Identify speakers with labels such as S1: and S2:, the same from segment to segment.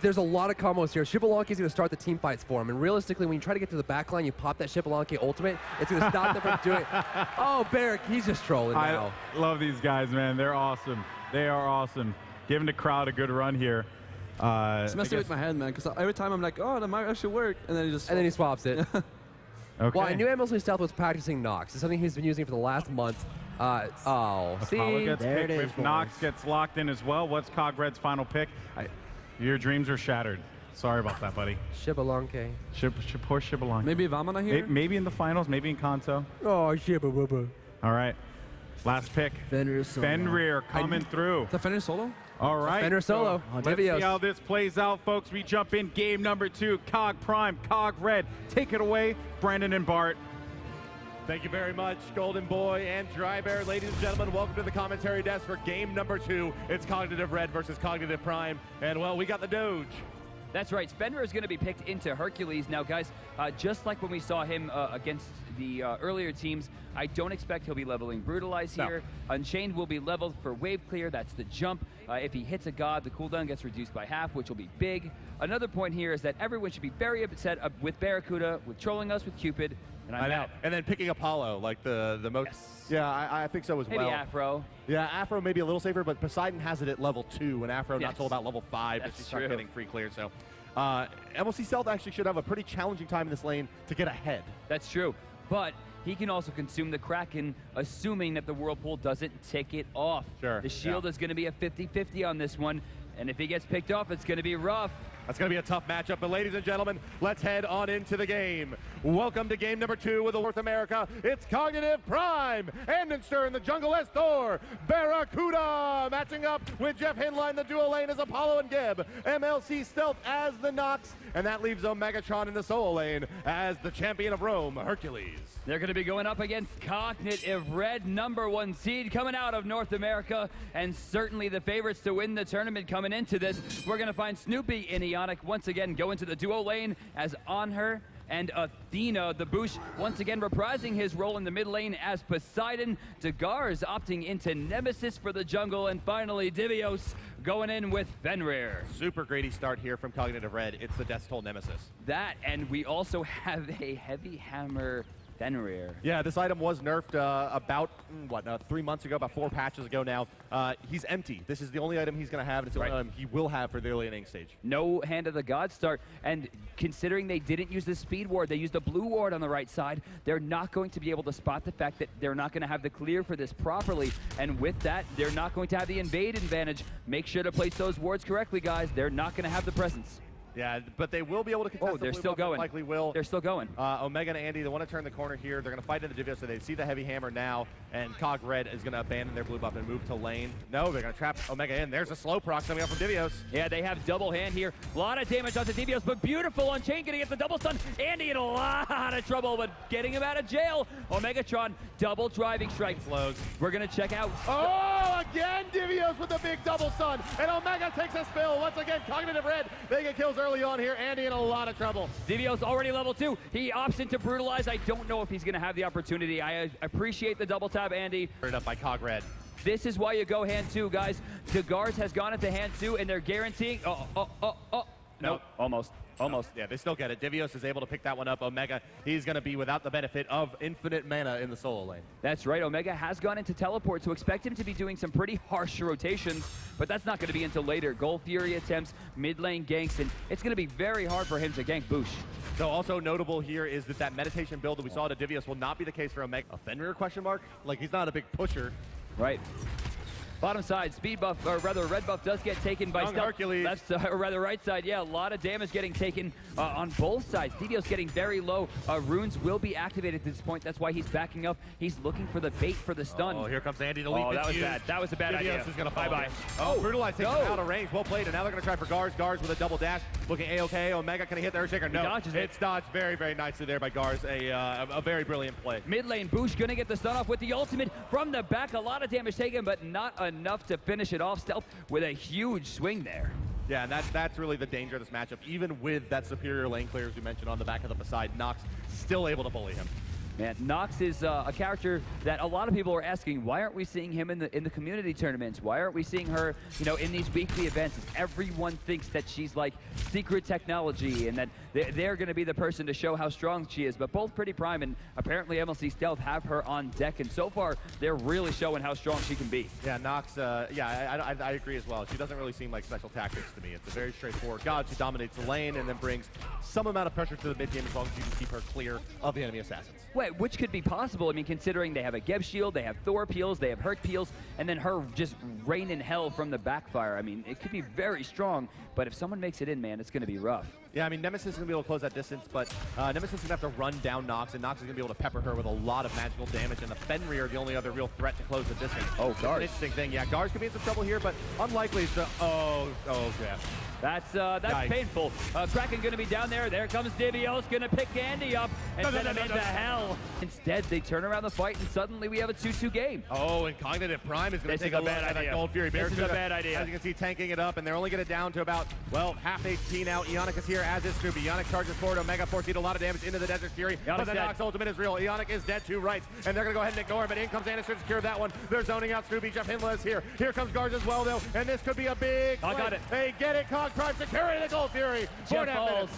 S1: there's a lot of combos here. Shibalanki's going to start the team fights for him, and realistically, when you try to get to the back line, you pop that Shibalanki ultimate, it's going to stop them from doing it. Oh, Barrick, he's just trolling now.
S2: I love these guys, man. They're awesome. They are awesome. Giving the crowd a good run here.
S3: It's messing with my head, man, because every time I'm like, oh, that might actually work, and then he swaps
S1: it.
S2: Okay.
S1: Well, I knew MLC Stealth was practicing Nox. It's something he's been using for the last month.
S2: Apollo gets picked. If Nox gets locked in as well, what's COG RED's final pick? Your dreams are shattered. Sorry about that, buddy.
S1: Shibalanki.
S2: Poor Shibalanki.
S3: Maybe Vamana here?
S2: Maybe in the finals, maybe in Kanto.
S1: Oh, Shiba.
S2: All right. Last pick. Fenrir coming through.
S3: Is that Fenrir solo?
S2: All right.
S1: Fenrir solo.
S2: Let's see how this plays out, folks. We jump in game number 2. COG Prime, COG RED. Take it away, Brandon and Bart.
S4: Thank you very much, Golden Boy and Dry Bear. Ladies and gentlemen, welcome to the commentary desk for game number 2. It's Cognitive Red versus Cognitive Prime. And, well, we got the Doge.
S5: That's right. Fenrir is going to be picked into Hercules. Now, guys, just like when we saw him against the earlier teams, I don't expect he'll be leveling Brutalize here. No. Unchained will be leveled for Wave Clear. That's the jump. If he hits a god, the cooldown gets reduced by half, which will be big. Another point here is that everyone should be very upset with Barracuda, with trolling us with Cupid, and I'm out.
S4: And then picking Apollo, like the most.
S5: Yes.
S4: Yeah, I think so as well.
S5: Maybe Afro.
S4: Yeah, Afro may be a little safer, but Poseidon has it at level 2, and Afro not till about level 5 as you start getting free clear. So MLC Stealth actually should have a pretty challenging time in this lane to get ahead.
S5: That's true, but he can also consume the Kraken, assuming that the Whirlpool doesn't take it off.
S4: Sure.
S5: The shield is going to be a 50-50 on this one, and if he gets picked off, it's going to be rough.
S4: That's going to be a tough matchup, but ladies and gentlemen, let's head on into the game. Welcome to game number 2 with the North America. It's Cognitive Prime, Amdenster in the jungle Estor, Barracuda matching up with Jeff Hinline, the duo lane as Apollo and Geb, MLC Stealth as the Nox, and that leaves Omegatron in the solo lane as the champion of Rome, Hercules.
S5: They're going to be going up against Cognitive Red, #1 seed coming out of North America, and certainly the favorites to win the tournament coming into this. We're going to find Snoopy and Ionic once again go into the duo lane as Onher and Athena, the Boosh, once again reprising his role in the mid lane as Poseidon. Degar is opting into Nemesis for the jungle, and finally Divios going in with Fenrir.
S4: Super Grady start here from Cognitive Red. It's the Death Toll Nemesis.
S5: That, and we also have a Heavy Hammer Fenrir.
S4: Yeah, this item was nerfed about, 3 months ago, about 4 patches ago now. He's empty. This is the only item he's going to have, and it's the only item he will have for the early inning stage.
S5: No Hand of the God start, and considering they didn't use the speed ward, they used a blue ward on the right side, they're not going to be able to spot the fact that they're not going to have the clear for this properly, and with that, they're not going to have the invade advantage. Make sure to place those wards correctly, guys. They're not going to have the presence.
S4: Yeah, but they will be able to contest.
S5: Oh, they're still going.
S4: Likely will.
S5: They're still going.
S4: Omega and Andy, they want to turn the corner here. They're going to fight into Divios, so they see the Heavy Hammer now, and COG RED is going to abandon their blue buff and move to lane. No, they're going to trap Omega in. There's a slow proc coming up from Divios.
S5: Yeah, they have double hand here. A lot of damage onto Divios, but beautiful on Chain getting the double stun. Andy in a lot of trouble, but getting him out of jail. Omegatron, double driving strike.
S4: Slows.
S5: We're going to check out.
S4: Oh, again, Divios with the big double stun, and Omega takes a spill. Once again, Cognitive Red, they get kills early on here. Andy in a lot of trouble.
S5: Divios already level 2. He opts into Brutalize. I don't know if he's going to have the opportunity. I appreciate the double tap, Andy.
S4: Turned up by COG RED.
S5: This is why you go hand 2, guys. Degars has gone into hand 2, and they're guaranteeing. Nope. Almost.
S4: Yeah, they still get it. Divios is able to pick that one up. Omega, he's going to be without the benefit of infinite mana in the solo lane.
S5: That's right. Omega has gone into teleport, so expect him to be doing some pretty harsh rotations, but that's not going to be until later. Gold Fury attempts, mid lane ganks, and it's going to be very hard for him to gank Boosh.
S4: So also notable here is that meditation build that we saw to Divios will not be the case for Omega. A Fenrir question mark? Like, he's not a big pusher.
S5: Right. Bottom side, speed buff, or rather red buff does get taken by Stealth.
S4: Hercules.
S5: Left, or rather right side, yeah, a lot of damage getting taken on both sides. Divios getting very low. Runes will be activated at this point. That's why he's backing up. He's looking for the bait for the stun.
S4: Oh, here comes Andy to leap.
S5: Oh, that was bad. That was a bad idea.
S4: Divios is going to
S5: bye-bye.
S4: Oh, Brutalize takes him out of range. Well played, and now they're going to try for Gars. Gars with a double dash. Looking A-OK. Omega, can he hit the Earthshaker? No.
S5: Dodges it.
S4: It's dodged very, very nicely there by Gars. A very brilliant play.
S5: Mid lane, Boosh going to get the stun off with the ultimate from the back. A lot of damage taken, but not enough to finish it off. Stealth with a huge swing there.
S4: Yeah, and that's really the danger of this matchup. Even with that superior lane clear, as we mentioned on the back of the Poseidon, Nox still able to bully him.
S5: Man, Nox is a character that a lot of people are asking, why aren't we seeing him in the community tournaments? Why aren't we seeing her, you know, in these weekly events? Everyone thinks that she's like secret technology and that they're going to be the person to show how strong she is. But both Pretty Prime and apparently MLC Stealth have her on deck, and so far they're really showing how strong she can be.
S4: Yeah, Nox, I agree as well. She doesn't really seem like special tactics to me. It's a very straightforward god. She dominates the lane and then brings some amount of pressure to the mid game as long as you can keep her clear of the enemy assassins.
S5: Wait, which could be possible, I mean, considering they have a Geb shield, they have Thor peels, they have Herc peels, and then her just rain in hell from the backfire. I mean, it could be very strong, but if someone makes it in, man, it's going to be rough.
S4: Yeah, I mean, Nemesis is going to be able to close that distance, but Nemesis is going to have to run down Nox, and Nox is going to be able to pepper her with a lot of magical damage, and the Fenrir are the only other real threat to close the distance.
S5: Oh, Gars.
S4: An interesting thing. Yeah, Gars could be in some trouble here, but unlikely to... Oh, yeah.
S5: That's painful. Kraken going to be down there. There comes Divios, going to pick Andy up and send him into hell. Instead, they turn around the fight, and suddenly we have a 2-2 game.
S4: Oh, and Cognitive Prime is going to take a bad idea. That Gold Fury.
S5: This is a bad idea.
S4: As you can see, tanking it up, and they're only going to down to about, well, half HP now. Ionic is here, as is Snoopy. Ionic charges forward. Omega forced a lot of damage into the Desert Fury, but the Nox ultimate is real. Ionic is dead to rights, and they're going to go ahead and ignore him, but in comes Anderson to secure that one. They're zoning out Snoopy. Jeff Hindla is here. Here comes Gars as well, though, and this could be a big
S5: I got it.
S4: They get it. Cog Prime securing the Gold Fury.
S5: Jeff falls.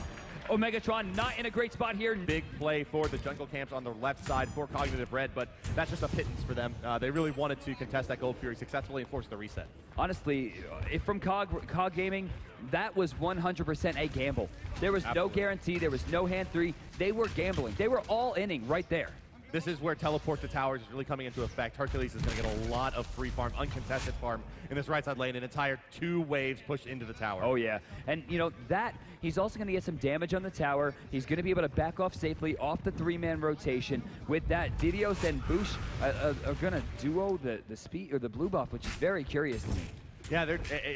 S5: Omegatron not in a great spot here.
S4: Big play for the jungle camps on the left side for Cognitive Red, but that's just a pittance for them. They really wanted to contest that Gold Fury successfully and force the reset.
S5: Honestly, if from COG Gaming, that was 100% a gamble. There was no guarantee. There was no hand three. They were gambling. They were all inning right there.
S4: This is where teleport to towers is really coming into effect. Hercules is going to get a lot of free farm, uncontested farm in this right side lane. An entire 2 waves pushed into the tower.
S5: Oh, yeah. And, you know, that, he's also going to get some damage on the tower. He's going to be able to back off safely off the 3-man rotation. With that, Divios and Boosh are going to duo the speed or the blue buff, which is very curious to me.
S4: Yeah,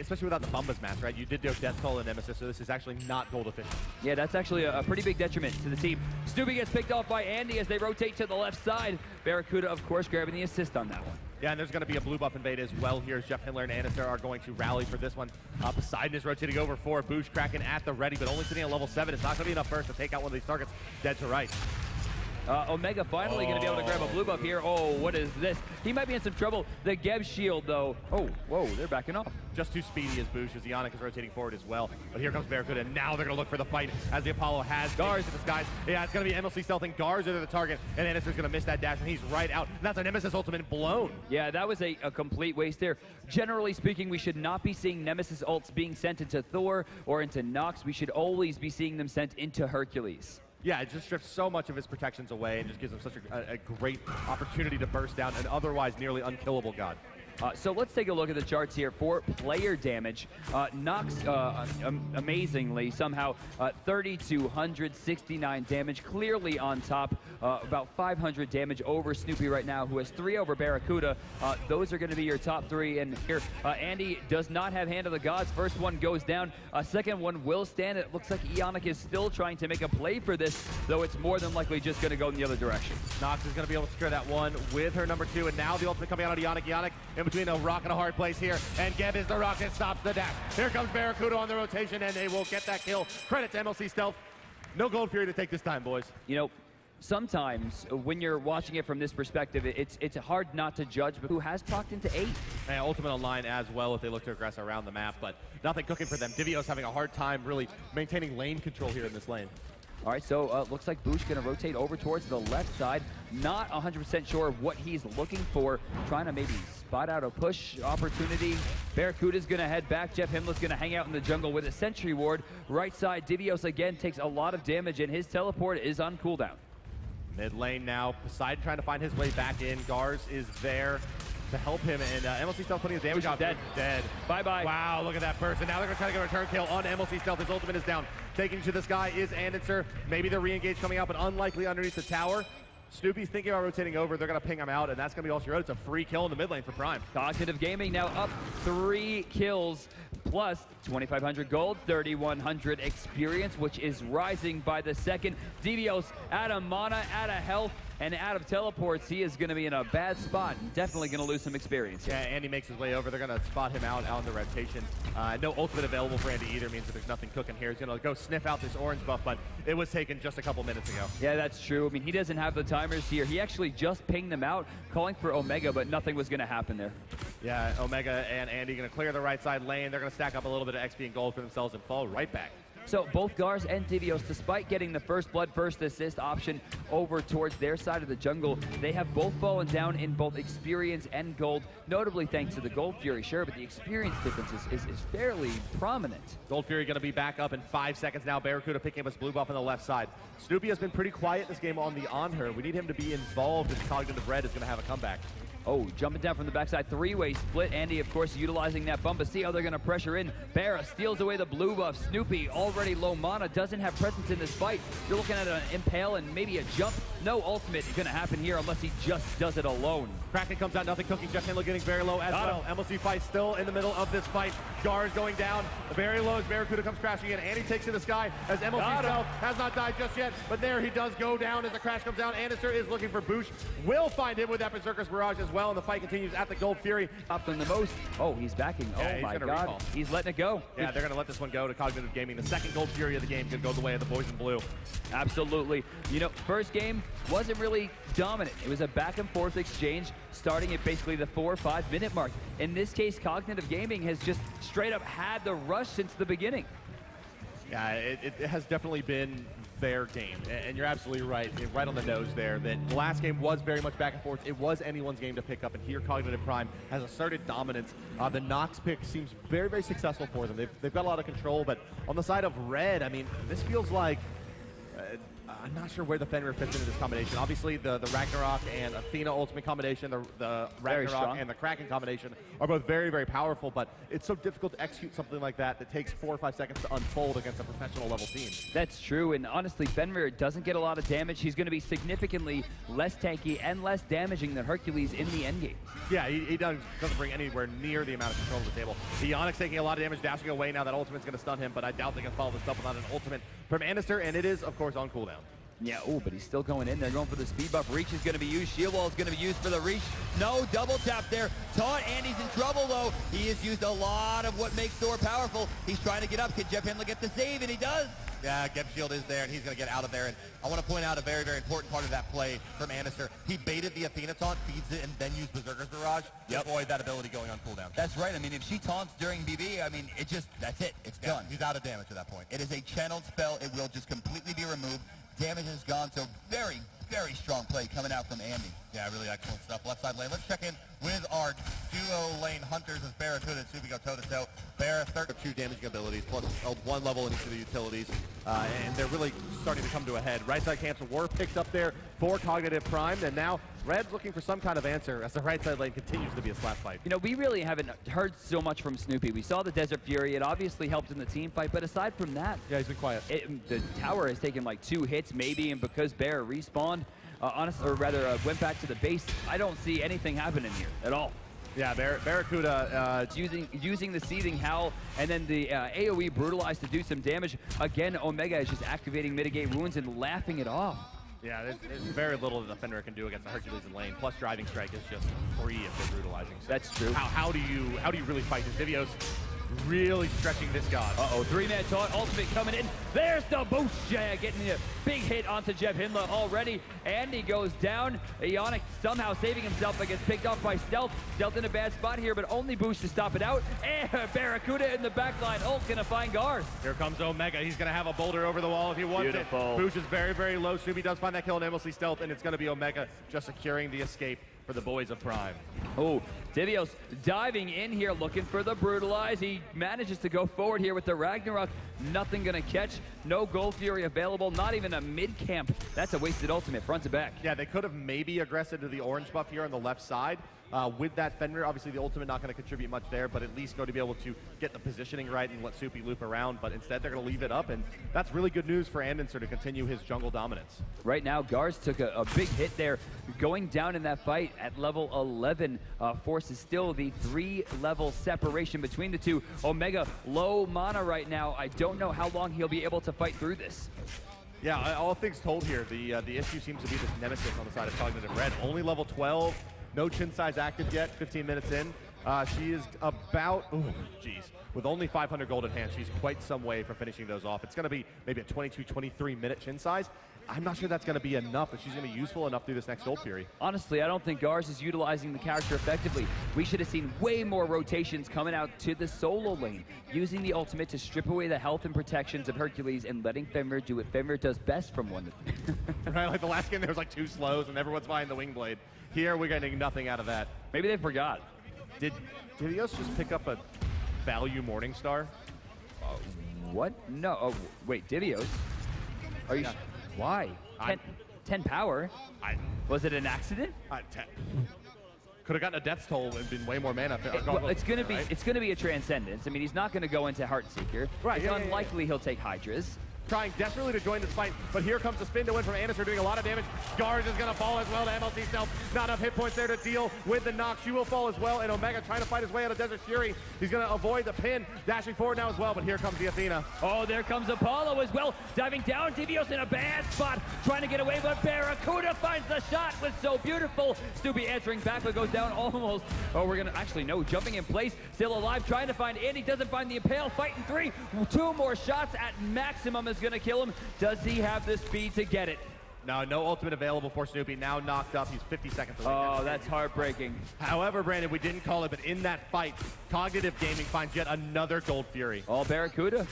S4: especially without the Bumbas mask, right? You did do Death Toll and Nemesis, so this is actually not gold efficient.
S5: Yeah, that's actually a pretty big detriment to the team. Snoopy gets picked off by Andy as they rotate to the left side. Barracuda, of course, grabbing the assist on that one.
S4: Yeah, and there's going to be a blue buff invade as well here as Jeff Hindler and Anister are going to rally for this one. Poseidon is rotating over for Boosh. Kraken at the ready, but only sitting at level 7. It's not going to be enough burst to take out one of these targets. Dead to right.
S5: Omega finally going to be able to grab a blue buff here. Oh, what is this? He might be in some trouble. The Geb shield, though. Oh, whoa, they're backing off.
S4: Just too speedy as Boosh, as Ionic is rotating forward as well. But here comes Barracuda, and now they're going to look for the fight as the Apollo has Gars in disguise. Yeah, it's going to be MLC stealthing. Gars are the target, and Anister's going to miss that dash, and he's right out. And that's a Nemesis ultimate blown.
S5: Yeah, that was a complete waste there. Generally speaking, we should not be seeing Nemesis ults being sent into Thor or into Nox. We should always be seeing them sent into Hercules.
S4: Yeah, it just strips so much of his protections away and just gives him such a great opportunity to burst down an otherwise nearly unkillable god.
S5: So let's take a look at the charts here for player damage. Nox, amazingly, somehow 3,269 damage, clearly on top. About 500 damage over Snoopy right now, who has 3 over Barracuda. Those are going to be your top 3. And here, Andy does not have Hand of the Gods. First one goes down. Second one will stand. It looks like Ionic is still trying to make a play for this, though it's more than likely just going to go in the other direction.
S4: Nox is going to be able to secure that one with her number 2, and now the ultimate coming out of Ionic. Ionic in between a rock and a hard place here, and Geb is the rock that stops the dash. Here comes Barracuda on the rotation, and they will get that kill. Credit to MLC Stealth. No Gold Fury to take this time, boys.
S5: You know, sometimes when you're watching it from this perspective, it's hard not to judge, but who has procced into 8?
S4: And ultimate online as well if they look to aggress around the map, but nothing cooking for them. Divios having a hard time really maintaining lane control here in this lane.
S5: All right, so looks like Boosh going to rotate over towards the left side. Not 100% sure what he's looking for. Trying to maybe spot out a push opportunity. Barracuda's going to head back. Jeff Hindler's going to hang out in the jungle with a sentry ward. Right side, Divios again takes a lot of damage, and his teleport is on cooldown.
S4: Mid lane now. Poseidon trying to find his way back in. Gars is there to help him, and MLC Stealth putting his damage on. Dead.
S5: Bye-bye.
S4: Wow, look at that burst. And now they're going to try to get a return kill on MLC Stealth. His ultimate is down. Taking to the sky is Anderson. Maybe they're re-engaged coming out, but unlikely underneath the tower. Snoopy's thinking about rotating over. They're going to ping him out, and that's going to be all she wrote. It's a free kill in the mid lane for Prime.
S5: Cognitive Gaming now up 3 kills, plus 2,500 gold, 3,100 experience, which is rising by the second. Divios out of mana, out of health. and out of teleports, he is going to be in a bad spot. Definitely going to lose some experience here.
S4: Yeah, Andy makes his way over. They're going to spot him out in the rotation. No ultimate available for Andy either, means that there's nothing cooking here. He's going to go sniff out this orange buff, but it was taken just a couple minutes ago.
S5: Yeah, that's true. I mean, he doesn't have the timers here. He actually just pinged them out, calling for Omega, but nothing was going to happen there.
S4: Yeah, Omega and Andy going to clear the right side lane. They're going to stack up a little bit of XP and gold for themselves and fall right back.
S5: So both Gars and Divios, despite getting the first blood, first assist option over towards their side of the jungle, they have both fallen down in both experience and gold, notably thanks to the Gold Fury, sure, but the experience difference is fairly prominent.
S4: Gold Fury going to be back up in 5 seconds now. Barracuda picking up his blue buff on the left side. Snoopy has been pretty quiet this game on the on-her. We need him to be involved if Cognitive Red is going to have a comeback.
S5: Oh, jumping down from the backside, three-way split. Andy, of course, utilizing that bump, but see how they're going to pressure in. Barra steals away the blue buff. Snoopy, already low mana, doesn't have presence in this fight. You're looking at an impale and maybe a jump. No ultimate is going to happen here unless he just does it alone.
S4: Kraken comes out, nothing cooking. Jeff Handler getting very low as well. MLC fight still in the middle of this fight. Gars going down, very low as Barracuda comes crashing in. Andy takes to the sky as MLC Stealth has not died just yet, but there he does go down as the crash comes down. Anderson is looking for Boosh. Will find him with that Berserker's Barrage as well, and the fight continues at the Gold Fury.
S5: Up them the most. Oh, he's backing.
S4: Yeah,
S5: oh my God.
S4: Recall.
S5: He's letting it go.
S4: Yeah, they're going to let this one go to Cognitive Gaming. The second Gold Fury of the game could go the way of the boys in blue.
S5: Absolutely. You know, first game wasn't really dominant. It was a back and forth exchange starting at basically the 4 or 5 minute mark. In this case, Cognitive Gaming has just straight up had the rush since the beginning.
S4: Yeah, it has definitely been their game, and you're absolutely right on the nose there, that the last game was very much back and forth. It was anyone's game to pick up, and here Cognitive Prime has asserted dominance. The Nox pick seems very, very successful for them. They've got a lot of control, but on the side of Red, I mean, this feels like I'm not sure where the Fenrir fits into this combination. Obviously, the Ragnarok and Athena ultimate combination, the Ragnarok and the Kraken combination are both very, very powerful, but it's so difficult to execute something like that that takes 4 or 5 seconds to unfold against a professional level team. That's
S5: true, and honestly, Fenrir doesn't get a lot of damage. He's going to be significantly less tanky and less damaging than Hercules in the endgame.
S4: Yeah, he doesn't bring anywhere near the amount of control to the table. The Onyx taking a lot of damage, dashing away now. That ultimate's going to stun him, but I doubt they can follow this up without an ultimate from Anister, and it is, of course, on cooldown.
S5: Yeah, oh, but he's still going in there, going for the speed buff. Reach is going to be used. Shield wall is going to be used for the reach. No double tap there. Taunt, Andy's in trouble, though. He has used a lot of what makes Thor powerful. He's trying to get up. Can Jeff Handler get the save? And he does.
S6: Yeah, Geb Shield is there, and he's going to get out of there. And I want to point out a very, very important part of that play from Anister. He baited the Athena taunt, feeds it, and then used Berserker's Barrage to avoid that ability going on cooldown.
S7: That's right. I mean, if she taunts during BB, I mean, that's it. It's done.
S6: He's out of damage at that point.
S7: It is a channeled spell. It will just completely be removed. Damage is gone, so very, very strong play coming out from Andy.
S6: Yeah, really excellent stuff. Left side lane. Let's check in with our duo lane hunters as Barracuda and Snoopy go toe-to-toe. Barra, 2 damaging abilities, plus 1 level in each of the utilities, and they're really starting to come to a head. Right side cancel war picked up there for Cognitive Prime, and now Red's looking for some kind of answer as the right side lane continues to be a slap fight.
S5: You know, we really haven't heard so much from Snoopy. We saw the Desert Fury. It obviously helped in the team fight, but aside from that...
S4: Yeah, he's been quiet.
S5: The tower has taken like 2 hits maybe, and because Bear respawned, went back to the base, I don't see anything happening here at all.
S4: Yeah, Barracuda
S5: using the Seething Howl and then the AoE Brutalize to do some damage. Again, Omega is just activating Mitigate Wounds and laughing it off.
S4: Yeah, there's very little the Defender can do against the Hercules in lane. Plus, Driving Strike is just free if they're brutalizing. So
S5: that's true.
S4: How do you really fight this? Divios really stretching this god.
S5: Uh-oh, 3-man taunt, ultimate coming in. There's the boost, getting a big hit onto Jeff Handler already. Andy goes down. Ionic somehow saving himself, but gets picked off by Stealth. Stealth in a bad spot here, but only boost to stop it out. And Barracuda in the backline. Ult gonna find Gars.
S4: Here comes Omega. He's gonna have a boulder over the wall if he wants it. Boosh is very, very low. Snoopy does find that kill on MLC Stealth, and it's gonna be Omega just securing the escape for the boys of Prime.
S5: Oh, Divios diving in here, looking for the Brutalize. He manages to go forward here with the Ragnarok. Nothing gonna catch. No Gold Fury available. Not even a mid-camp. That's a wasted ultimate, front to back.
S4: Yeah, they could have maybe aggressed into the orange buff here on the left side. With that Fenrir, obviously the ultimate not going to contribute much there, but at least going to be able to get the positioning right and let Soupy loop around, but instead they're going to leave it up, and that's really good news for Andenser to continue his jungle dominance.
S5: Right now, Gars took a big hit there. Going down in that fight at level 11 forces still the 3-level separation between the two. Omega low mana right now. I don't know how long he'll be able to fight through this.
S4: Yeah, all things told here, the issue seems to be this Nemesis on the side of Cognitive Red. Only level 12, no chin size active yet, 15 minutes in. She is about, with only 500 gold in hand, she's quite some way from finishing those off. It's going to be maybe a 22, 23 minute chin size. I'm not sure that's going to be enough, but she's going to be useful enough through this next Gold Fury.
S5: Honestly, I don't think Gars is utilizing the character effectively. We should have seen way more rotations coming out to the solo lane, using the ultimate to strip away the health and protections of Hercules and letting Fenrir do what Fenrir does best from one.
S4: Right, like the last game there was like 2 slows and everyone's buying the wing blade. Here we're getting nothing out of that.
S5: Maybe they forgot.
S4: Did Divios just pick up a value Morningstar?
S5: What? No. Oh, wait, Divios? Are you? Why? 10 power? Was it an accident?
S4: Could have gotten a Death's Toll and been way more mana.
S5: It's gonna be it's gonna be a Transcendence. I mean, he's not gonna go into Heartseeker.
S4: Right.
S5: It's unlikely he'll take Hydras.
S4: Trying desperately to join this fight, but here comes the spin to win from Anderson, doing a lot of damage. Gars is going to fall as well to MLC Self. Not enough hit points there to deal with the knock. She will fall as well, and Omega trying to fight his way out of Desert Fury. He's going to avoid the pin, dashing forward now as well, but here comes the Athena.
S5: Oh, there comes Apollo as well, diving down. Divios in a bad spot, trying to get away, but Barracuda finds the shot with So Beautiful. Snoopy answering back, but goes down almost. Oh, we're going to actually, no, jumping in place, still alive, trying to find Andy, doesn't find the Impale, fighting 3. 2 more shots at maximum is going to kill him. Does he have the speed to get it?
S4: No ultimate available for Snoopy. Now knocked up. He's 50 seconds away.
S5: Oh, that's heartbreaking.
S4: However, Brandon, we didn't call it, but in that fight, Cognitive Gaming finds yet another Gold Fury.
S5: All Barracuda.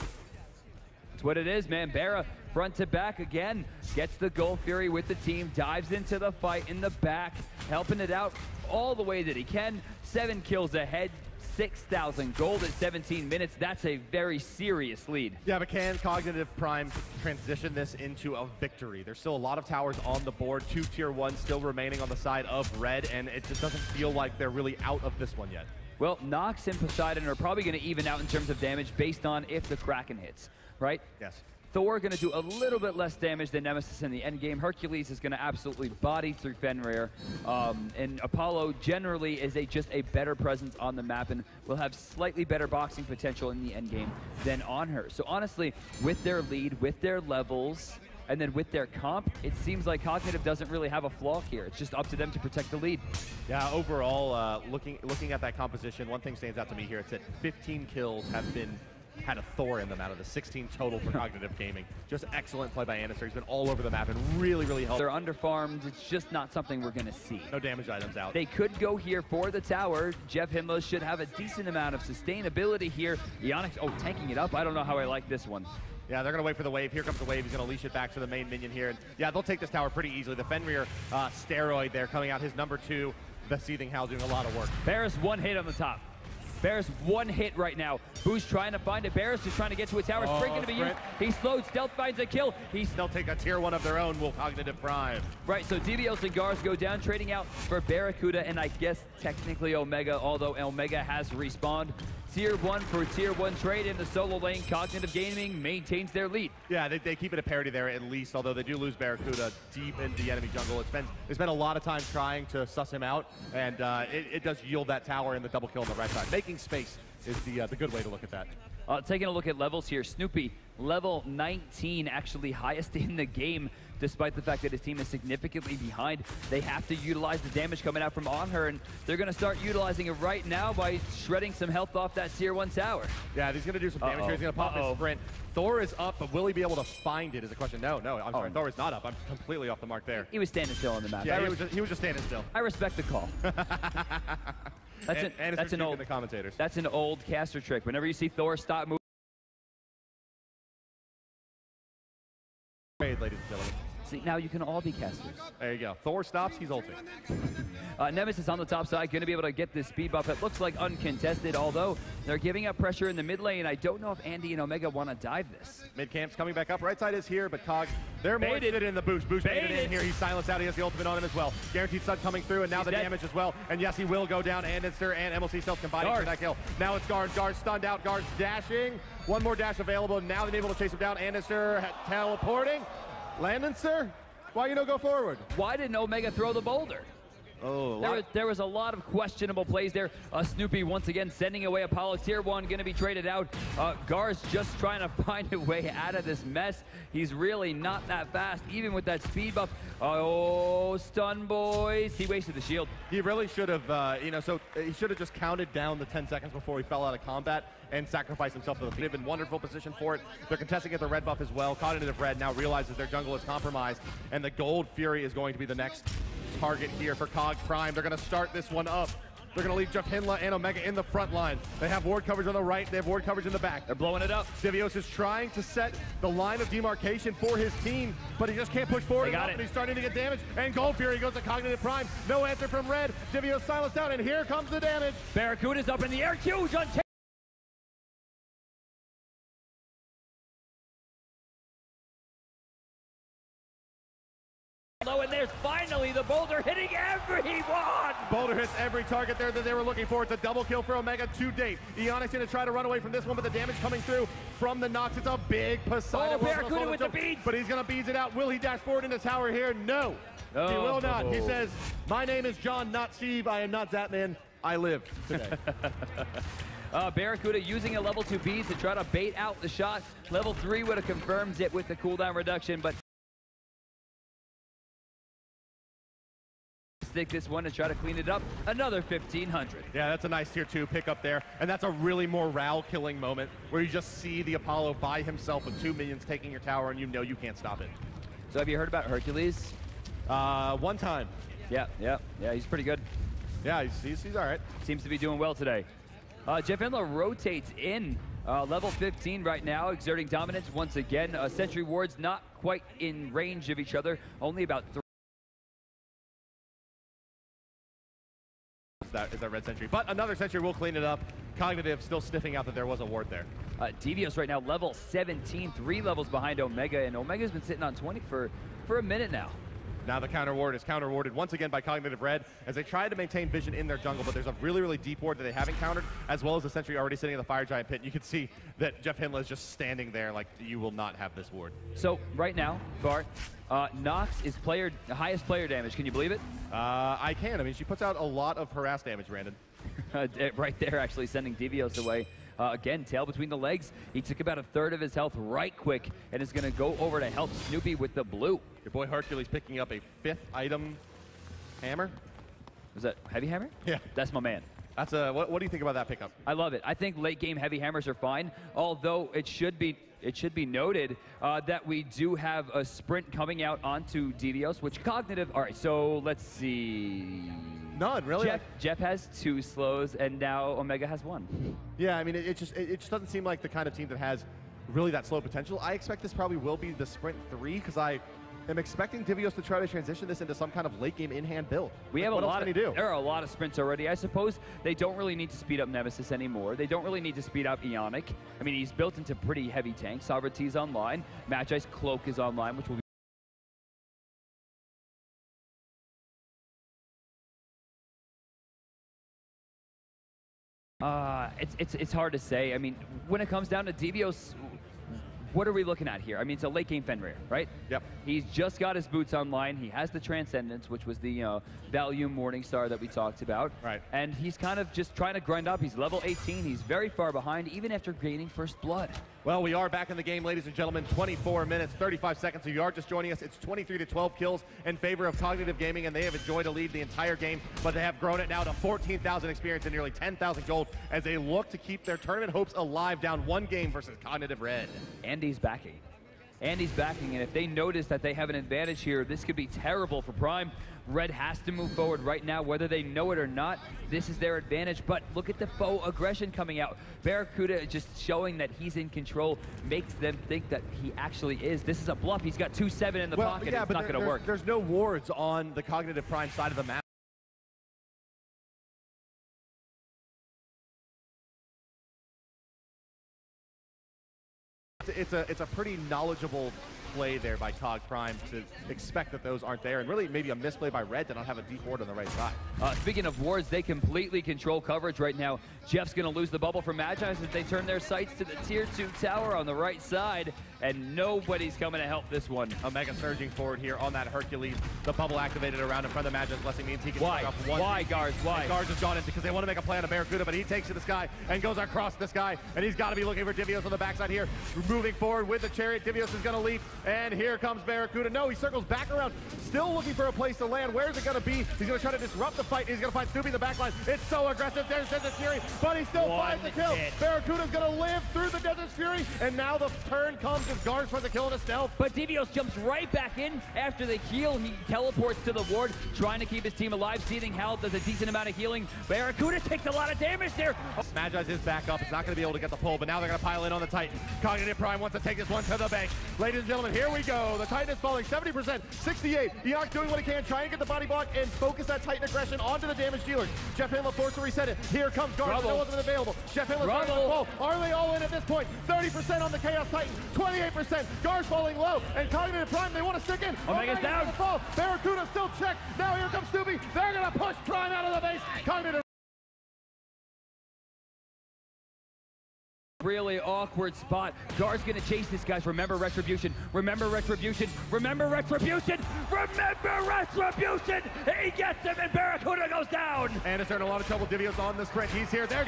S5: That's what it is, man. Barra front to back again. Gets the Gold Fury with the team. Dives into the fight in the back. Helping it out all the way that he can. 7 kills ahead. 6,000 gold at 17 minutes. That's a very serious lead.
S4: Yeah, but can Cognitive Prime transition this into a victory? There's still a lot of towers on the board. 2 tier 1 still remaining on the side of Red, and it just doesn't feel like they're really out of this one yet.
S5: Well, Nox and Poseidon are probably going to even out in terms of damage based on if the Kraken hits, right?
S4: Yes.
S5: Thor going to do a little bit less damage than Nemesis in the end game. Hercules is going to absolutely body through Fenrir. And Apollo generally is just a better presence on the map and will have slightly better boxing potential in the end game than on her. So honestly, with their lead, with their levels, and then with their comp, it seems like Cognitive doesn't really have a flaw here. It's just up to them to protect the lead.
S4: Yeah, overall, looking at that composition, one thing stands out to me here. It's that 15 kills have had a Thor in them out of the 16 total for Cognitive Gaming. Just excellent play by Annister. He's been all over the map and really helped.
S5: They're underfarmed. It's just not something we're going to see.
S4: No damage items out.
S5: They could go here for the tower. Jeff Himla should have a decent amount of sustainability here. Ionix, tanking it up. I don't know how I like this one.
S4: Yeah, they're going to wait for the wave. Here comes the wave. He's going to leash it back to the main minion here. And yeah, they'll take this tower pretty easily. The Fenrir steroid there coming out. His number 2, the Seething Howl, doing a lot of work.
S5: Barris 1 hit on the top. Barris 1 hit right now. Boost trying to find it. Barris just trying to get to a tower. Sprint going to be used. He slowed. Stealth finds a kill.
S4: They'll take a tier 1 of their own. Will Cognitive Prime.
S5: Right, so DBLs and Gars go down, trading out for Barracuda and I guess technically Omega, although Omega has respawned. Tier 1 for Tier 1 trade in the solo lane. Cognitive Gaming maintains their lead.
S4: Yeah, they keep it a parity there at least, although they do lose Barracuda deep in the enemy jungle. They spent a lot of time trying to suss him out, and it does yield that tower and the double kill on the right side. Making space is the good way to look at that.
S5: Taking a look at levels here, Snoopy, level 19, actually highest in the game, despite the fact that his team is significantly behind. They have to utilize the damage coming out from on her, and they're going to start utilizing it right now by shredding some health off that tier 1 tower.
S4: Yeah, he's going to do some damage here. He's going to pop his sprint. Thor is up, but will he be able to find it is a question. No, I'm sorry. Thor is not up. I'm completely off the mark there.
S5: He was standing still on the map.
S4: Yeah, he was just standing still.
S5: I respect the call. That's an old caster trick. Whenever you see Thor stop moving,
S4: ladies and gentlemen.
S5: See, now you can all be casters.
S4: There you go. Thor stops, he's ulting.
S5: Nemesis on the top side, going to be able to get this speed buff. It looks like uncontested, although they're giving up pressure in the mid lane. I don't know if Andy and Omega want to dive this.
S4: Mid camp's coming back up. Right side is here, but Cog, they're more interested in the boost. Boost baited in here. He's silenced out. He has the ultimate on him as well. Guaranteed stun coming through, and now the damage as well. And yes, he will go down. Anderson and MLC Self combining for that kill. Now it's Gars. Gars stunned out. Gars dashing. One more dash available. Now they're able to chase him down. Anderson teleporting. Landon, sir, why you don't go forward?
S5: Why didn't Omega throw the boulder? There was a lot of questionable plays there. Snoopy once again sending away Apollo Tier 1, going to be traded out. Gar's just trying to find a way out of this mess. He's really not that fast, even with that speed buff. Oh, stun boys. He wasted the shield.
S4: He really should have, he should have just counted down the 10 seconds before he fell out of combat and sacrificed himself to the field. They've been in wonderful position for it. They're contesting at the red buff as well. Cognitive Red now realizes their jungle is compromised, and the Gold Fury is going to be the next target here for COG Prime. They're going to start this one up. They're going to leave Jeff Hinla and Omega in the front line. They have ward coverage on the right. They have ward coverage in the back.
S5: They're blowing it up.
S4: Devios is trying to set the line of demarcation for his team, but he just can't push forward enough, and he's starting to get damage. And Gold Fury goes to Cognitive Prime. No answer from Red. Devios silenced out, and here comes the damage.
S5: Barracuda's up in the air. Huge on and there's finally the boulder hitting everyone!
S4: Boulder hits every target there that they were looking for. It's a double kill for Omega to date. Eonic's going to try to run away from this one, but the damage coming through from the Nox. It's a big Poseidon.
S5: Oh, Barracuda with the beads!
S4: But he's going to beads it out. Will he dash forward into tower here? No. He will not. He says, my name is John, not Steve. I am not Zatman. I live today.
S5: Barracuda using a level 2 beads to try to bait out the shot. Level 3 would have confirmed it with the cooldown reduction, but stick this one and try to clean it up. Another 1,500.
S4: Yeah, that's a nice tier 2 pickup there. And that's a really morale-killing moment where you just see the Apollo by himself with 2 minions taking your tower, and you know you can't stop it.
S5: So have you heard about Hercules?
S4: One time.
S5: Yeah, he's pretty good.
S4: Yeah, he's all right.
S5: Seems to be doing well today. Jeff Hinla rotates in. Level 15 right now, exerting dominance once again. Sentry wards not quite in range of each other, only about 3.
S4: Is that red sentry, but another sentry will clean it up. Cognitive still sniffing out that there was a ward there.
S5: Devios right now level 17, 3 levels behind Omega, and Omega's been sitting on 20 for a minute now.
S4: Now the counter ward is counter warded once again by Cognitive Red as they try to maintain vision in their jungle, but there's a really, really deep ward that they haven't countered, as well as the sentry already sitting in the fire giant pit. You can see that Jeff Hinla is just standing there like, you will not have this ward.
S5: So right now, Bart, Nox is the highest player damage. Can you believe it?
S4: I can. I mean, she puts out a lot of harass damage, Brandon.
S5: Right there, actually sending Devios away. Again, tail between the legs. He took about 1/3 of his health right quick and is going to go over to help Snoopy with the blue.
S4: Your boy Hercules picking up a 5th item hammer.
S5: Was that heavy hammer?
S4: Yeah.
S5: That's my man.
S4: That's a, what do you think about that pickup?
S5: I love it. I think late game heavy hammers are fine, although it should be noted that we do have a sprint coming out onto Devios, which Cognitive. All right, so let's see.
S4: None, really.
S5: Jeff has 2 slows, and now Omega has 1.
S4: Yeah, I mean, it just doesn't seem like the kind of team that has really that slow potential. I expect this probably will be the sprint 3 because I am expecting Devios to try to transition this into some kind of late game in-hand build.
S5: We have
S4: what else can he do?
S5: There are a lot of sprints already. I suppose they don't really need to speed up Nemesis anymore. They don't really need to speed up Eonic. I mean, he's built into pretty heavy tanks. Sovereignty's online. Magi's Cloak is online, which will be it's hard to say. I mean, when it comes down to Devios, what are we looking at here? I mean, it's a late game Fenrir, right?
S4: Yep.
S5: He's just got his boots online. He has the Transcendence, which was the value Morningstar that we talked about.
S4: Right.
S5: And he's kind of just trying to grind up. He's level 18. He's very far behind, even after gaining first blood.
S4: Well, we are back in the game, ladies and gentlemen. 24 minutes, 35 seconds. If you are just joining us, it's 23-12 kills in favor of Cognitive Gaming, and they have enjoyed a lead the entire game, but they have grown it now to 14,000 experience and nearly 10,000 gold as they look to keep their tournament hopes alive, down 1 game versus Cognitive Red.
S5: Andy's backing. Andy's backing, and if they notice that they have an advantage here, this could be terrible for Prime. Red has to move forward right now, whether they know it or not. This is their advantage, but look at the faux aggression coming out. Barracuda just showing that he's in control makes them think that he actually is. This is a bluff. He's got 2-7 in the pocket.
S4: Yeah,
S5: it's not going to work.
S4: There's no wards on the Cognitive Prime side of the map. It's a pretty knowledgeable play there by COG Prime to expect that those aren't there, and really maybe a misplay by Red to not have a deep ward on the right side.
S5: Speaking of wards, they completely control coverage right now. Jeff's going to lose the bubble from Magi as they turn their sights to the tier 2 tower on the right side, and nobody's coming to help this one.
S4: Omega surging forward here on that Hercules. The bubble activated around in front of Magi's blessing means he can
S5: Why?
S4: pick off one.
S5: Why, Garz? Why?
S4: And Garz has gone in because they want to make a play on a Barracuda, but he takes to the sky and goes across the sky, and he's got to be looking for Divios on the backside here. Moving forward with the chariot, Divios is going to leap, and here comes Barracuda. No, he circles back around, still looking for a place to land. Where's it going to be? He's going to try to disrupt the fight. He's going to find Snoopy in the backline. It's so aggressive. There's Desert Fury, but he still finds the kill. Barracuda's going to live through the Desert Fury, and now the turn comes as Garz finds the kill in a stealth.
S5: But Divios jumps right back in after the heal. He teleports to the ward, trying to keep his team alive. Seething Hell does a decent amount of healing. Barracuda takes a lot of damage there.
S4: Magi's is back up. It's not going to be able to get the pull, but now they're going to pile in on the Titan. Cognitive Prime wants to take this one to the bank. Ladies and gentlemen, here we go. The Titan is falling 70%, 68. Eoc doing what he can, trying to get the body block and focus that Titan aggression onto the damage dealers. Jeff Handler forced to reset it. Here comes Garz. No one's available. Jeff Handler's trying to fall. Are they all in at this point? 30% on the Chaos Titan, 28%. Garz falling low, and Cognitive Prime, they want to stick in.
S5: Omega's down.
S4: Fall. Barracuda still checked. Now here comes Snoopy. They're going to push Prime out of the base. Cognitive
S5: really awkward spot. Gar's gonna chase this, guys. Remember Retribution. Remember Retribution. Remember Retribution. Remember Retribution. He gets him, and Barracuda goes down.
S4: Anderson in a lot of trouble. Divios on the sprint. He's here. There's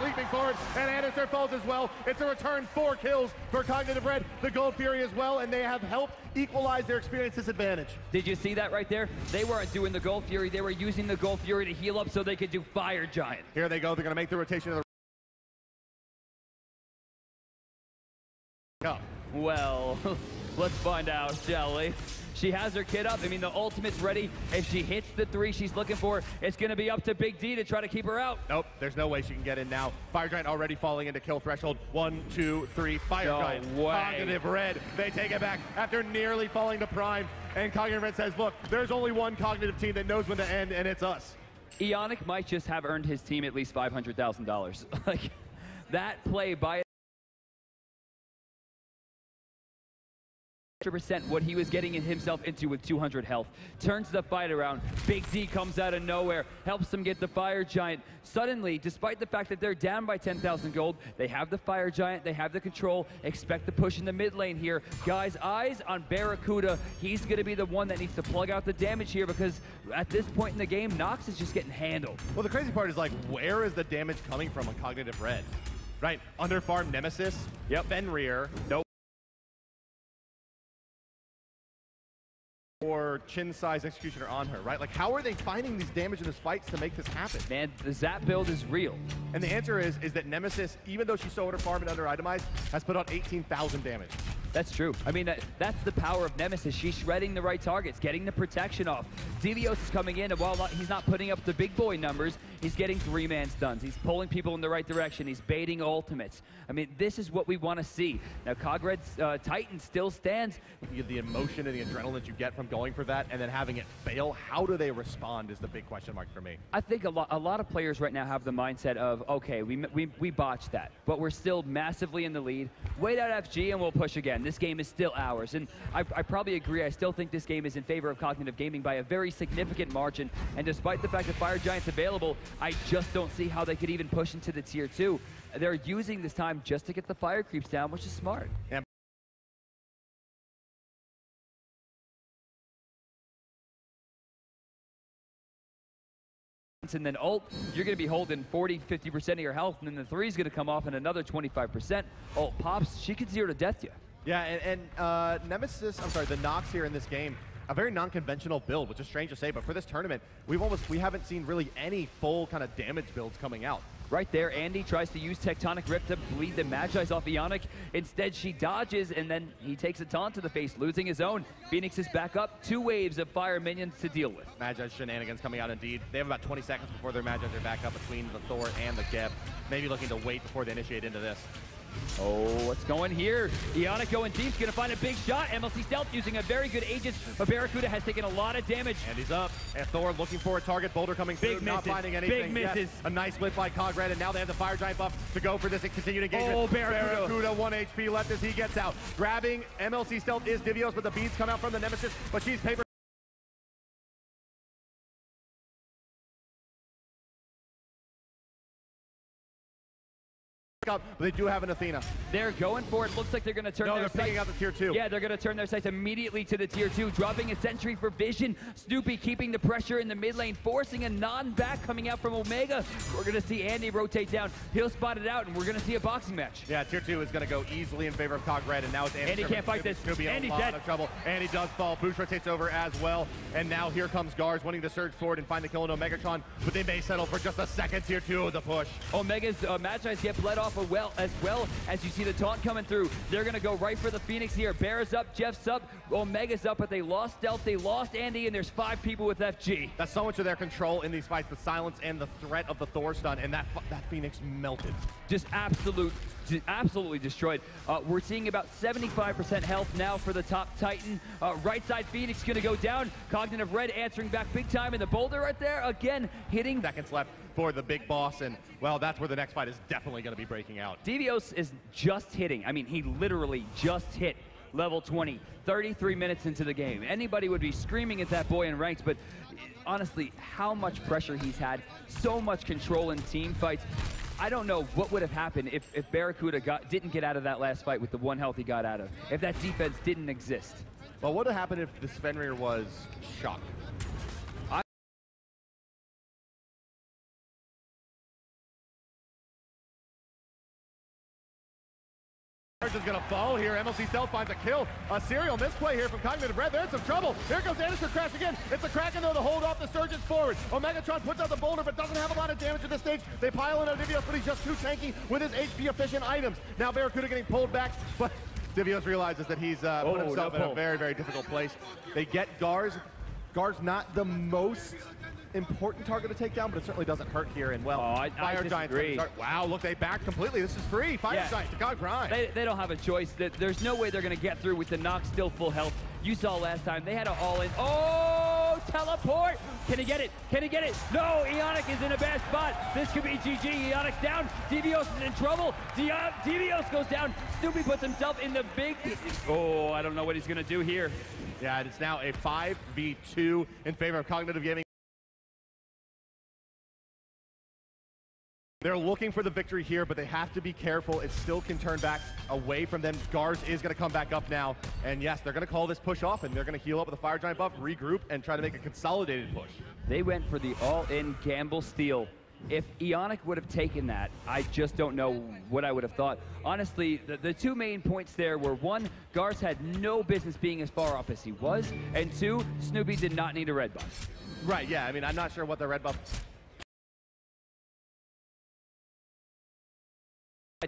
S4: leaping forward, and Anderson falls as well. It's a return 4 kills for Cognitive Red. The Gold Fury as well, and they have helped equalize their experience disadvantage.
S5: Did you see that right there? They weren't doing the Gold Fury. They were using the Gold Fury to heal up so they could do Fire Giant.
S4: Here they go. They're going to make the rotation of the Cup.
S5: Well, let's find out, shall we? She has her kit up. I mean, the ultimate's ready. If she hits the 3 she's looking for, it's going to be up to Big D to try to keep her out.
S4: Nope, there's no way she can get in now. Fire Giant already falling into kill threshold. 1, 2, 3. Fire Giant. Cognitive Red. They take it back after nearly falling to Prime. And Cognitive Red says, look, there's only one Cognitive team that knows when to end, and it's us.
S5: Eonic might just have earned his team at least $500,000. Like, that play by what he was getting himself into with 200 health. Turns the fight around. Big D comes out of nowhere, helps them get the Fire Giant. Suddenly, despite the fact that they're down by 10,000 gold, they have the Fire Giant, they have the control, expect the push in the mid lane here. Guys, eyes on Barracuda. He's going to be the one that needs to plug out the damage here because at this point in the game, Nox is just getting handled.
S4: Well, the crazy part is, like, where is the damage coming from on Cognitive Red? Right, underfarm Nemesis, Fenrir, nope. Or chin size executioner on her, right? Like, how are they finding these damage in these fights to make this happen?
S5: Man, the Zap build is real.
S4: And the answer is that Nemesis, even though she's so underfarmed and under itemized, has put on 18,000 damage.
S5: That's true. I mean, that's the power of Nemesis. She's shredding the right targets, getting the protection off. Divios is coming in, and while he's not putting up the big boy numbers, he's getting 3-man stuns. He's pulling people in the right direction. He's baiting ultimates. I mean, this is what we want to see. Now, COG Red's Titan still stands.
S4: You get the emotion and the adrenaline that you get from going for that and then having it fail. How do they respond is the big question mark for me.
S5: I think a lot of players right now have the mindset of, okay, we botched that, but we're still massively in the lead. Wait out FG and we'll push again. This game is still ours. And I probably agree. I still think this game is in favor of Cognitive Gaming by a very significant margin. And despite the fact that Fire Giant's available, I just don't see how they could even push into the tier 2. They're using this time just to get the fire creeps down, which is smart.
S4: Yeah.
S5: And then ult, you're going to be holding 40-50% of your health, and then the 3 is going to come off in another 25%. Ult pops, she could 0 to death you.
S4: Yeah, and Nemesis, I'm sorry, the Nox here in this game, a very non-conventional build, which is strange to say, but for this tournament, we haven't seen really any full kind of damage builds coming out.
S5: Right there, Andy tries to use Tectonic Rip to bleed the Magi's off Eonic. Instead, she dodges, and then he takes a taunt to the face, losing his own. Phoenix is back up, 2 waves of fire minions to deal with.
S4: Magi's shenanigans coming out indeed. They have about 20 seconds before their Magi's are back up between the Thor and the Geb. Maybe looking to wait before they initiate into this.
S5: Oh, what's going here? Ionic going deep, gonna find a big shot. MLC Stealth using a very good Aegis, but Barracuda has taken a lot of damage.
S4: And he's up. And Thor looking for a target. Boulder coming through, not finding anything.
S5: Big misses.
S4: Yes, a nice split by Cog RED, and now they have the Fire Giant buff to go for this and continued engagement.
S5: Oh, Barracuda.
S4: 1 HP left as he gets out. Grabbing MLC Stealth is Divios, but the beads come out from the Nemesis, but she's paper. But they do have an Athena.
S5: They're going for it. Looks like they're going to turn
S4: No,
S5: their
S4: they're picking
S5: sights.
S4: out the tier 2.
S5: Yeah, they're going to turn their sights immediately to the tier 2, dropping a sentry for vision. Snoopy keeping the pressure in the mid lane, forcing a non-back coming out from Omega. We're going to see Andy rotate down. He'll spot it out, and we're going to see a boxing match.
S4: Yeah, tier 2 is going to go easily in favor of Cog RED, and now it's Andy.
S5: Andy can't fight this.
S4: Snoopy in
S5: Andy's
S4: a lot
S5: dead.
S4: of trouble. Andy does fall. Boosh rotates over as well, and now here comes Gars wanting to surge forward and find the kill into Megatron, but they may settle for just a second tier 2 of the push.
S5: Omega's Magi's get bled off as well as you see the taunt coming through. They're going to go right for the Phoenix here. Bear's up, Jeff's up, Omega's up, but they lost Stealth, they lost Andy, and there's 5 people with FG.
S4: That's so much of their control in these fights, the silence and the threat of the Thor stun, and that Phoenix melted.
S5: Just absolutely destroyed. We're seeing about 75% health now for the top Titan. Right side Phoenix going to go down. Cognitive Red answering back big time, and the boulder right there again hitting.
S4: Seconds left for the big boss, and well, that's where the next fight is definitely going to be breaking out.
S5: Devios is just hitting. I mean, he literally just hit level 20, 33 minutes into the game. Anybody would be screaming at that boy in ranks, but honestly, how much pressure he's had, so much control in team fights. I don't know what would have happened if Barracuda didn't get out of that last fight with the 1 health he got out of, if that defense didn't exist.
S4: Well, what would have happened if this Fenrir was shocked? Is going to fall here. MLC Stealth finds a kill. A serial misplay here from Cognitive Red. They're in some trouble. Here goes Anderson crash again. It's a Kraken though to hold off the Surgeons forward. Omegatron puts out the boulder but doesn't have a lot of damage at this stage. They pile in on Divios, but he's just too tanky with his HP efficient items. Now Barracuda getting pulled back, but Divios realizes that he's put himself in a very, very difficult place. They get Gars. Gars not the most important target to take down, but it certainly doesn't hurt here. And well, Fire Giant. Wow, look, they back completely. This is free. Fire Giant to COG Prime.
S5: They don't have a choice. There's no way they're going to get through with the Nox still full health. You saw last time they had an all-in. Oh, teleport! Can he get it? Can he get it? No, Ionic is in a bad spot. This could be GG. Ionic's down. Devios is in trouble. Devios goes down. Snoopy puts himself in the big. Oh, I don't know what he's going to do here.
S4: Yeah, it's now a 5v2 in favor of Cognitive Gaming. They're looking for the victory here, but they have to be careful. It still can turn back away from them. Gars is going to come back up now. And yes, they're going to call this push off, and they're going to heal up with a Fire Giant buff, regroup, and try to make a consolidated push.
S5: They went for the all-in gamble steal. If Ionic would have taken that, I just don't know what I would have thought. Honestly, the 2 main points there were, 1, Gars had no business being as far up as he was, and 2, Snoopy did not need a red buff.
S4: Right, yeah, I mean, I'm not sure what the red buff...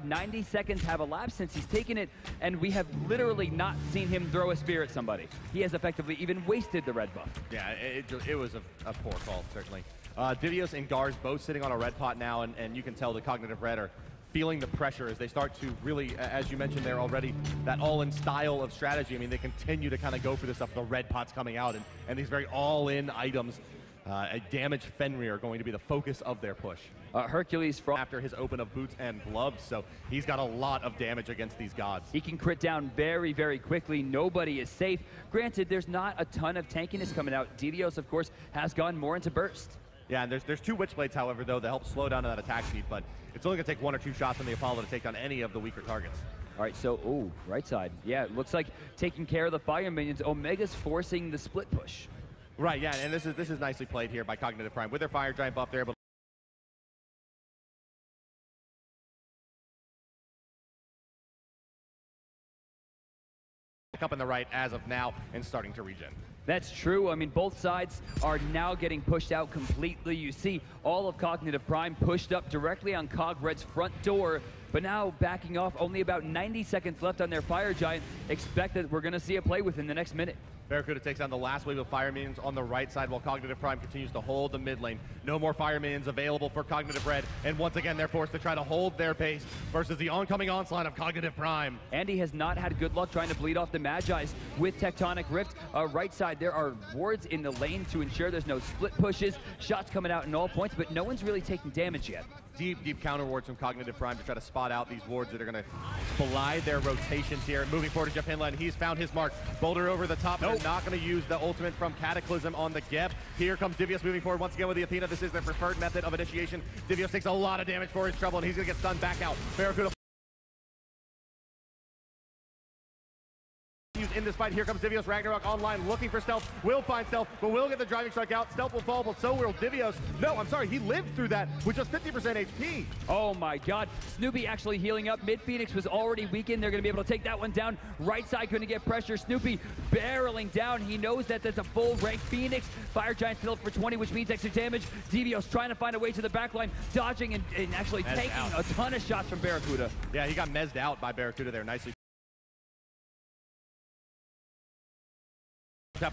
S5: 90 seconds have elapsed since he's taken it, and we have literally not seen him throw a spear at somebody. He has effectively even wasted the red buff.
S4: Yeah, it was a poor call, certainly. Divios and Gars both sitting on a red pot now, and you can tell the Cognitive Red are feeling the pressure as they start to really, as you mentioned there already, that all-in style of strategy. I mean, they continue to kind of go for this stuff. The red pot's coming out, and these very all-in items, a damaged Fenrir are going to be the focus of their push.
S5: Hercules from
S4: after his open of boots and gloves, so he's got a lot of damage against these gods.
S5: He can crit down very, very quickly. Nobody is safe. Granted, there's not a ton of tankiness coming out. Devios, of course, has gone more into burst.
S4: Yeah, and there's 2 Witchblades, however, though, that help slow down that attack speed, but it's only going to take 1 or 2 shots from the Apollo to take down any of the weaker targets.
S5: All right, so, ooh, right side. Yeah, it looks like taking care of the fire minions. Omega's forcing the split push.
S4: Right, yeah, and this is nicely played here by Cognitive Prime. With their Fire Giant buff, they're able to up in the right as of now and starting to regen.
S5: That's true. I mean, both sides are now getting pushed out completely. You see all of Cognitive Prime pushed up directly on Cog Red's front door. but now backing off, only about 90 seconds left on their Fire Giant. Expect that we're going to see a play within the next minute.
S4: Barracuda takes down the last wave of Fire Minions on the right side while Cognitive Prime continues to hold the mid lane. No more Fire Minions available for Cognitive Red, and once again they're forced to try to hold their base versus the oncoming onslaught of Cognitive Prime.
S5: Andy has not had good luck trying to bleed off the Magi's with Tectonic Rift. Right side, there are wards in the lane to ensure there's no split pushes. Shots coming out in all points, but no one's really taking damage yet.
S4: Deep counter wards from Cognitive Prime to try to spot out these wards that are going to belie their rotations here. Moving forward to Jeff Hinla, and he's found his mark. Boulder over the top. Nope. They're not going to use the ultimate from Cataclysm on the Geb. Here comes Divios moving forward once again with the Athena. This is their preferred method of initiation. Divios takes a lot of damage for his trouble, and he's going to get stunned back out. Barracuda in this fight. Here comes Divios Ragnarok online, looking for Stealth. Will find Stealth, but will get the driving strike out. Stealth will fall, but so will Divios. No, I'm sorry, he lived through that with just 50% HP.
S5: Oh my god. Snoopy actually healing up. Mid Phoenix was already weakened. They're going to be able to take that one down. Right side couldn't get pressure. Snoopy barreling down. He knows that there's a full rank Phoenix. Fire Giant still up for 20, which means extra damage. Divios trying to find a way to the backline, dodging and actually taking a ton of shots from Barracuda.
S4: Yeah, he got mezzed out by Barracuda there nicely.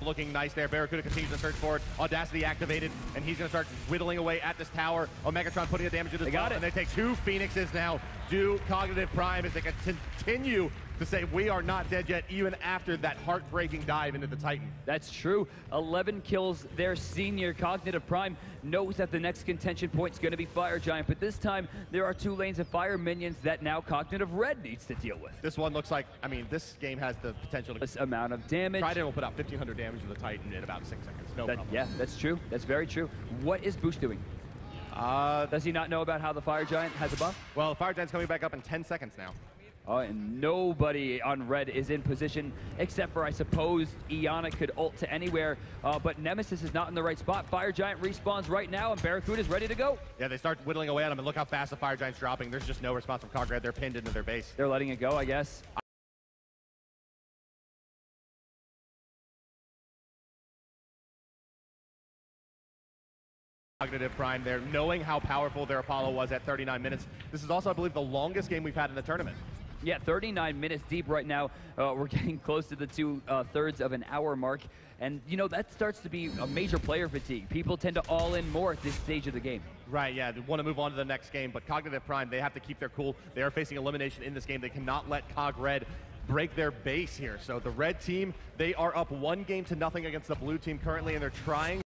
S4: Looking nice there. Barracuda continues to search forward. Audacity activated, and he's going to start whittling away at this tower. Omegatron putting the damage to this wall, and they take 2 Phoenixes now. Do Cognitive Prime as they continue to say we are not dead yet, even after that heartbreaking dive into the Titan.
S5: That's true. 11 kills. Their senior Cognitive Prime knows that the next contention point is going to be Fire Giant, but this time there are 2 lanes of Fire Minions that now Cognitive Red needs to deal with.
S4: This one looks like, I mean, this game has the potential to...
S5: This amount of damage.
S4: Trident will put out 1,500 damage to the Titan in about 6 seconds. No problem.
S5: Yeah, that's true. That's very true. What is Boosh doing? Does he not know about how the Fire Giant has a buff?
S4: Well, the Fire Giant's coming back up in 10 seconds now.
S5: Oh, and nobody on red is in position, except for, I suppose, Iana could ult to anywhere, but Nemesis is not in the right spot. Fire Giant respawns right now, and Barracuda is ready to go.
S4: Yeah, they start whittling away at him, and look how fast the Fire Giant's dropping. There's just no response from COG RED. They're pinned into their base.
S5: They're letting it go, I guess.
S4: Cognitive Prime there, knowing how powerful their Apollo was at 39 minutes. This is also, I believe, the longest game we've had in the tournament.
S5: Yeah, 39 minutes deep right now. We're getting close to the 2/3 of an hour mark. And, you know, that starts to be a major player fatigue. People tend to all in more at this stage of the game.
S4: Right, yeah, they want to move on to the next game. But Cognitive Prime, they have to keep their cool. They are facing elimination in this game. They cannot let COG RED break their base here. So the red team, they are up 1-0 against the blue team currently, and they're trying.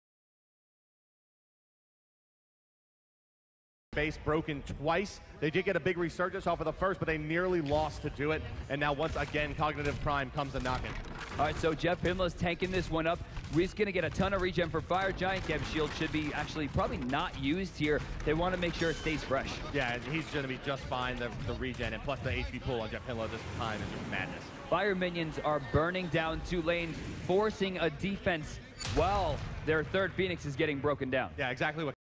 S4: Base broken twice. They did get a big resurgence off of the first, but they nearly lost to do it. And now once again, Cognitive Prime comes to knock it.
S5: All right, so Jeff Hinla's tanking this one up. He's going to get a ton of regen for Fire Giant. Geb Shield should be actually probably not used here. They want to make sure it stays fresh.
S4: Yeah, he's going to be just fine, the regen, and plus the HP pool on Jeff Hinla this time is just madness.
S5: Fire Minions are burning down 2 lanes, forcing a defense while their 3rd Phoenix is getting broken down.
S4: Yeah, exactly what.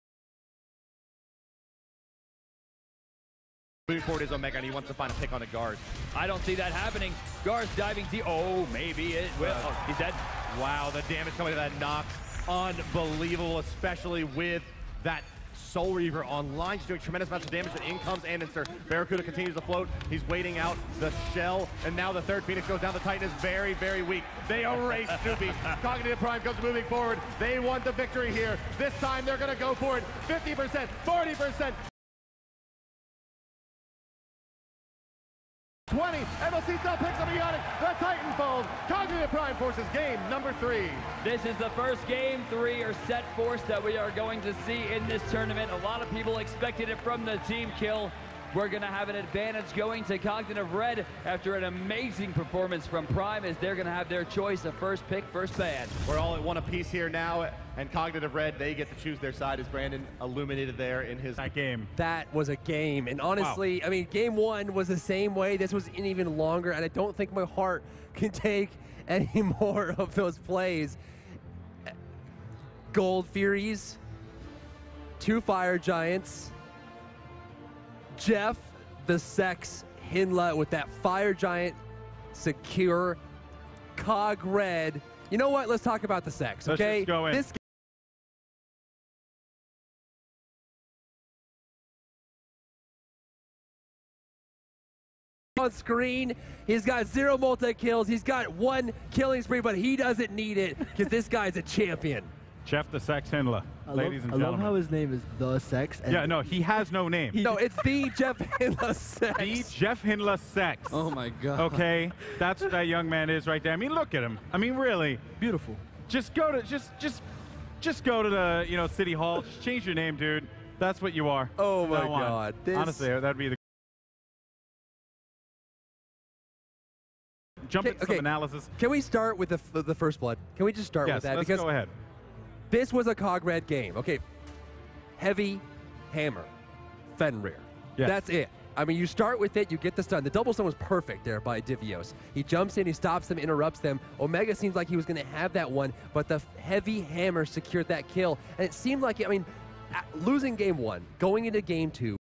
S4: Moving forward is Omega, and he wants to find a pick on a guard.
S5: I don't see that happening. Guard's diving deep. Oh, maybe it will. Oh, he's dead.
S4: Wow, the damage coming to that knock. Unbelievable, especially with that Soul Reaver online. He's doing tremendous amounts of damage. And in comes Anderson. Barracuda continues to float. He's waiting out the shell, and now the 3rd Phoenix goes down. The Titan is very, very weak. They erase Snoopy. Cognitive Prime comes moving forward. They want the victory here. This time they're going to go for it. 50%, 40%. 20, MLC still picks up Ionic, the Titan falls. Cognitive Prime forces game number 3.
S5: This is the first game 3 or set force that we are going to see in this tournament. A lot of people expected it from the team kill. We're going to have an advantage going to Cognitive Red after an amazing performance from Prime, as they're going to have their choice of first pick, first ban.
S4: We're all at 1 apiece here now, and Cognitive Red, they get to choose their side, as Brandon illuminated there in his
S2: game.
S1: That was a game, and honestly, wow. I mean, game 1 was the same way. This was even longer, and I don't think my heart can take any more of those plays. Gold Furies, 2 Fire Giants, Jeff the Sex Hinla with that Fire Giant secure. COG RED. You know what? Let's talk about the Sex, okay?
S2: Let's just go in.
S1: This on screen. He's got 0 multi-kills. He's got 1 killing spree, but he doesn't need it because this guy's a champion.
S2: Jeff the Sex Hindler, ladies and gentlemen.
S8: I love how his name is The Sex. And
S2: yeah, no, he has no name.
S1: No, it's the Jeff Hindler Sex.
S2: The Jeff Hindler Sex.
S3: Oh my God.
S2: Okay, that's what that young man is right there. I mean, look at him. I mean, really.
S8: Beautiful.
S2: Just go to just go to the City Hall. Just change your name, dude. That's what you are.
S1: Oh my God.
S2: Honestly, that'd be the. Jump into some analysis.
S1: Can we start with the first blood? Can we just start with that?
S2: Yes, let's go ahead.
S1: This was a COG RED game. Okay, heavy, hammer, Fenrir.
S2: Yes.
S1: That's it. I mean, you start with it, you get the stun. The double stun was perfect there by Divios. He jumps in, he stops them, interrupts them. Omega seems like he was going to have that one, but the heavy hammer secured that kill. And it seemed like, I mean, losing game 1, going into game 2,